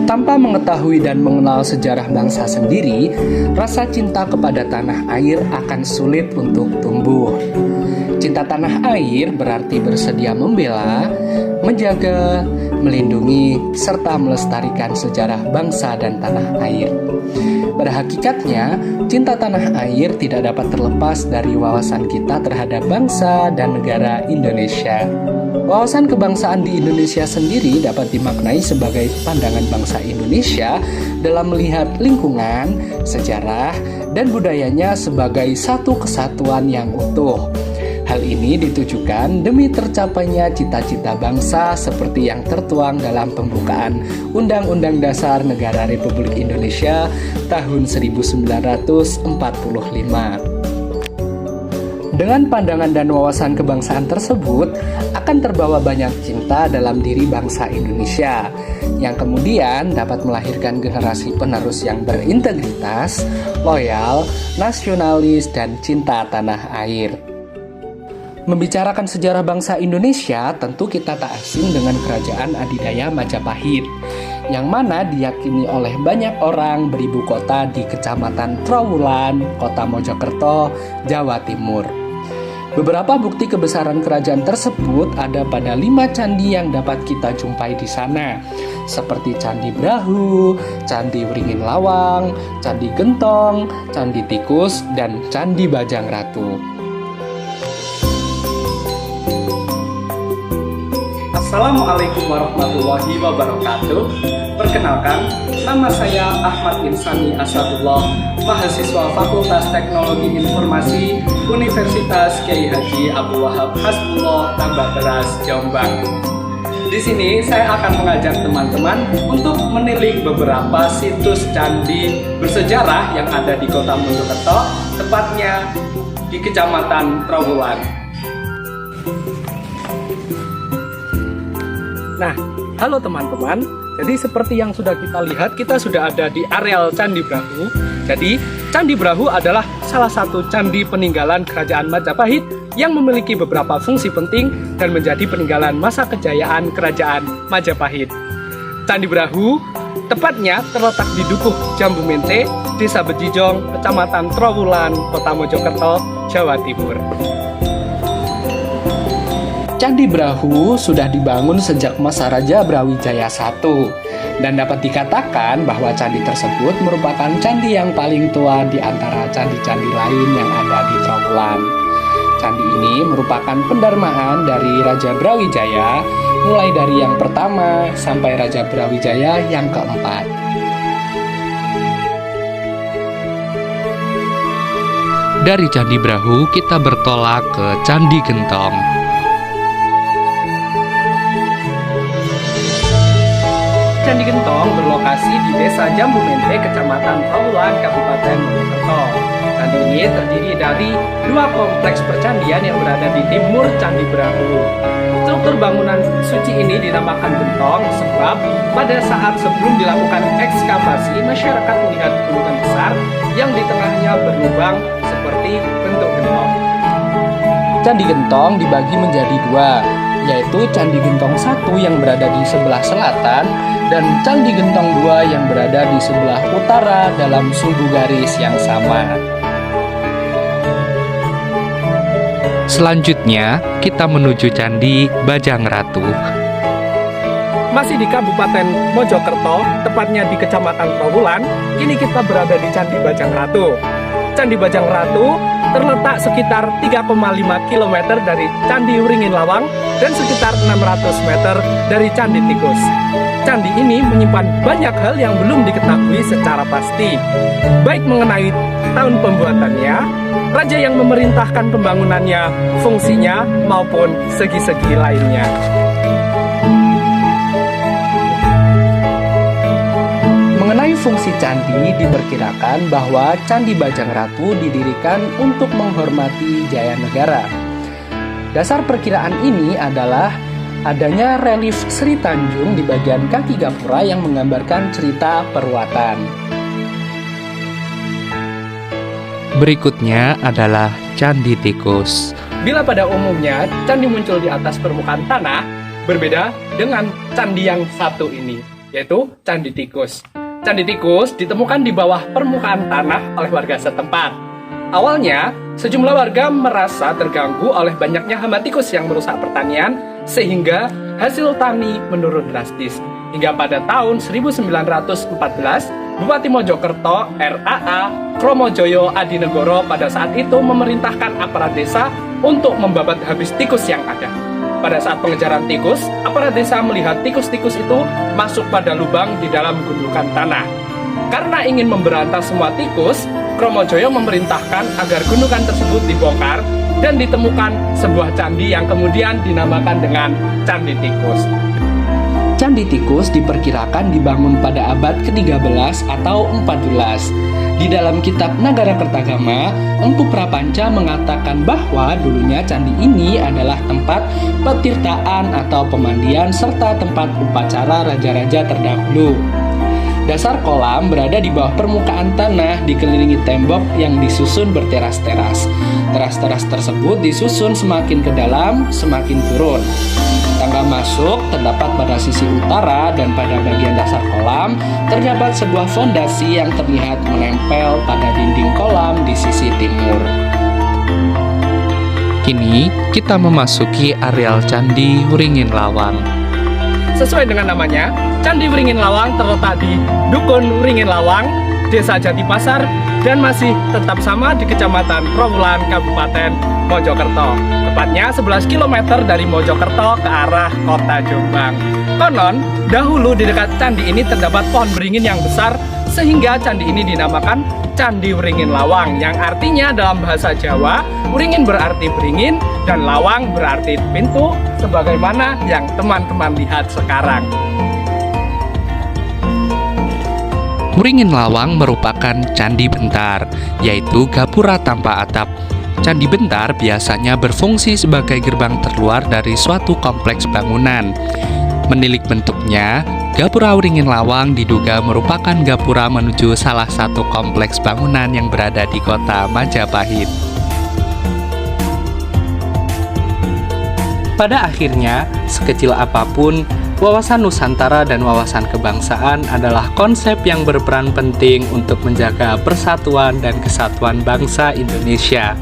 Tanpa mengetahui dan mengenal sejarah bangsa sendiri, rasa cinta kepada tanah air akan sulit untuk tumbuh. Cinta tanah air berarti bersedia membela, menjaga, melindungi, serta melestarikan sejarah bangsa dan tanah air. Pada hakikatnya, cinta tanah air tidak dapat terlepas dari wawasan kita terhadap bangsa dan negara Indonesia. Wawasan kebangsaan di Indonesia sendiri dapat dimaknai sebagai pandangan bangsa Indonesia dalam melihat lingkungan, sejarah, dan budayanya sebagai satu kesatuan yang utuh. Hal ini ditujukan demi tercapainya cita-cita bangsa seperti yang tertuang dalam pembukaan Undang-Undang Dasar Negara Republik Indonesia tahun 1945. Dengan pandangan dan wawasan kebangsaan tersebut, akan terbawa banyak cinta dalam diri bangsa Indonesia, yang kemudian dapat melahirkan generasi penerus yang berintegritas, loyal, nasionalis, dan cinta tanah air. Membicarakan sejarah bangsa Indonesia, tentu kita tak asing dengan Kerajaan Adidaya Majapahit, yang mana diyakini oleh banyak orang beribu kota di Kecamatan Trowulan, Kota Mojokerto, Jawa Timur. Beberapa bukti kebesaran kerajaan tersebut ada pada 5 candi yang dapat kita jumpai di sana, seperti Candi Brahu, Candi Wringin Lawang, Candi Gentong, Candi Tikus, dan Candi Bajang Ratu. Assalamualaikum warahmatullahi wabarakatuh. Perkenalkan, nama saya Ahmad Insani Asadullah, mahasiswa Fakultas Teknologi Informasi Universitas Kiai Haji Abdul Wahab Hasbullah Tambak Beras, Jombang. Di sini saya akan mengajak teman-teman untuk menilik beberapa situs candi bersejarah yang ada di Kota Mojokerto, tepatnya di Kecamatan Trowulan. Nah, halo teman-teman. Jadi seperti yang sudah kita lihat, kita sudah ada di areal Candi Brahu. Jadi, Candi Brahu adalah salah satu candi peninggalan Kerajaan Majapahit yang memiliki beberapa fungsi penting dan menjadi peninggalan masa kejayaan Kerajaan Majapahit. Candi Brahu tepatnya terletak di Dukuh Jambu Mente, Desa Bejijong, Kecamatan Trowulan, Kota Mojokerto, Jawa Timur. Candi Brahu sudah dibangun sejak masa Raja Brawijaya I dan dapat dikatakan bahwa candi tersebut merupakan candi yang paling tua di antara candi-candi lain yang ada di Trowulan. Candi ini merupakan pendarmaan dari Raja Brawijaya, mulai dari yang pertama sampai Raja Brawijaya yang keempat. Dari Candi Brahu kita bertolak ke Candi Gentong. Candi Gentong berlokasi di Desa Jambu Mente, Kecamatan Trowulan, Kabupaten Mojokerto. Candi ini terdiri dari 2 kompleks percandian yang berada di timur Candi Brahu. Struktur bangunan suci ini dinamakan Gentong sebab pada saat sebelum dilakukan ekskavasi, masyarakat melihat gunungan besar yang di tengahnya berlubang seperti bentuk gentong. Candi Gentong dibagi menjadi 2, yaitu Candi Gentong 1 yang berada di sebelah selatan dan Candi Gentong 2 yang berada di sebelah utara dalam sumbu garis yang sama. Selanjutnya, kita menuju Candi Bajang Ratu. Masih di Kabupaten Mojokerto, tepatnya di Kecamatan Trowulan, kini kita berada di Candi Bajang Ratu. Candi Bajang Ratu terletak sekitar 3,5 km dari Candi Wringin Lawang dan sekitar 600 meter dari Candi Tikus. Candi ini menyimpan banyak hal yang belum diketahui secara pasti, baik mengenai tahun pembuatannya, raja yang memerintahkan pembangunannya, fungsinya, maupun segi-segi lainnya. Mengenai fungsi candi, diperkirakan bahwa Candi Bajang Ratu didirikan untuk menghormati Jaya Negara. Dasar perkiraan ini adalah adanya relief Sri Tanjung di bagian kaki gapura yang menggambarkan cerita perwatan. Berikutnya adalah Candi Tikus. Bila pada umumnya candi muncul di atas permukaan tanah, berbeda dengan candi yang satu ini. yaitu Candi Tikus. Candi Tikus ditemukan di bawah permukaan tanah oleh warga setempat. Awalnya, sejumlah warga merasa terganggu oleh banyaknya hama tikus yang merusak pertanian, sehingga hasil tani menurun drastis. Hingga pada tahun 1914, Bupati Mojokerto RAA Kromojoyo Adinegoro pada saat itu memerintahkan aparat desa untuk membabat habis tikus yang ada. Pada saat pengejaran tikus, aparat desa melihat tikus-tikus itu masuk pada lubang di dalam gundukan tanah. Karena ingin memberantas semua tikus, Kromojoyo memerintahkan agar gundukan tersebut dibongkar dan ditemukan sebuah candi yang kemudian dinamakan dengan Candi Tikus. Candi Tikus diperkirakan dibangun pada abad ke-13 atau 14. Di dalam kitab Nagara Kertagama, Empu Prapanca mengatakan bahwa dulunya candi ini adalah tempat petirtaan atau pemandian serta tempat upacara raja-raja terdahulu. Dasar kolam berada di bawah permukaan tanah dikelilingi tembok yang disusun berteras-teras. Teras-teras tersebut disusun semakin ke dalam, semakin turun. Tangga masuk terdapat pada sisi utara dan pada bagian dasar kolam terdapat sebuah fondasi yang terlihat menempel pada dinding kolam di sisi timur. Kini kita memasuki areal Candi Wringin Lawang. Sesuai dengan namanya, Candi Wringin Lawang terletak di Dukun Wringin Lawang, Desa Jatipasar, dan masih tetap sama di Kecamatan Trawulan, Kabupaten Mojokerto. Tepatnya 11 km dari Mojokerto ke arah kota Jombang. Konon, dahulu di dekat candi ini terdapat pohon beringin yang besar, sehingga candi ini dinamakan Candi Wringin Lawang, yang artinya dalam bahasa Jawa, Wringin berarti beringin dan lawang berarti pintu, sebagaimana yang teman-teman lihat sekarang. Wringin Lawang merupakan candi bentar, yaitu gapura tanpa atap. Candi bentar biasanya berfungsi sebagai gerbang terluar dari suatu kompleks bangunan. Menilik bentuknya, Gapura Wringin Lawang diduga merupakan gapura menuju salah satu kompleks bangunan yang berada di kota Majapahit. Pada akhirnya, sekecil apapun, wawasan Nusantara dan wawasan kebangsaan adalah konsep yang berperan penting untuk menjaga persatuan dan kesatuan bangsa Indonesia.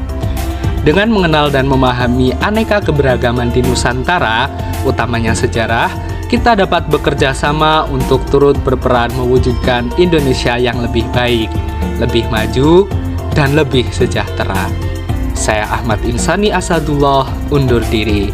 Dengan mengenal dan memahami aneka keberagaman di Nusantara, utamanya sejarah, kita dapat bekerja sama untuk turut berperan mewujudkan Indonesia yang lebih baik, lebih maju, dan lebih sejahtera. Saya Ahmad Insani Asadullah, undur diri.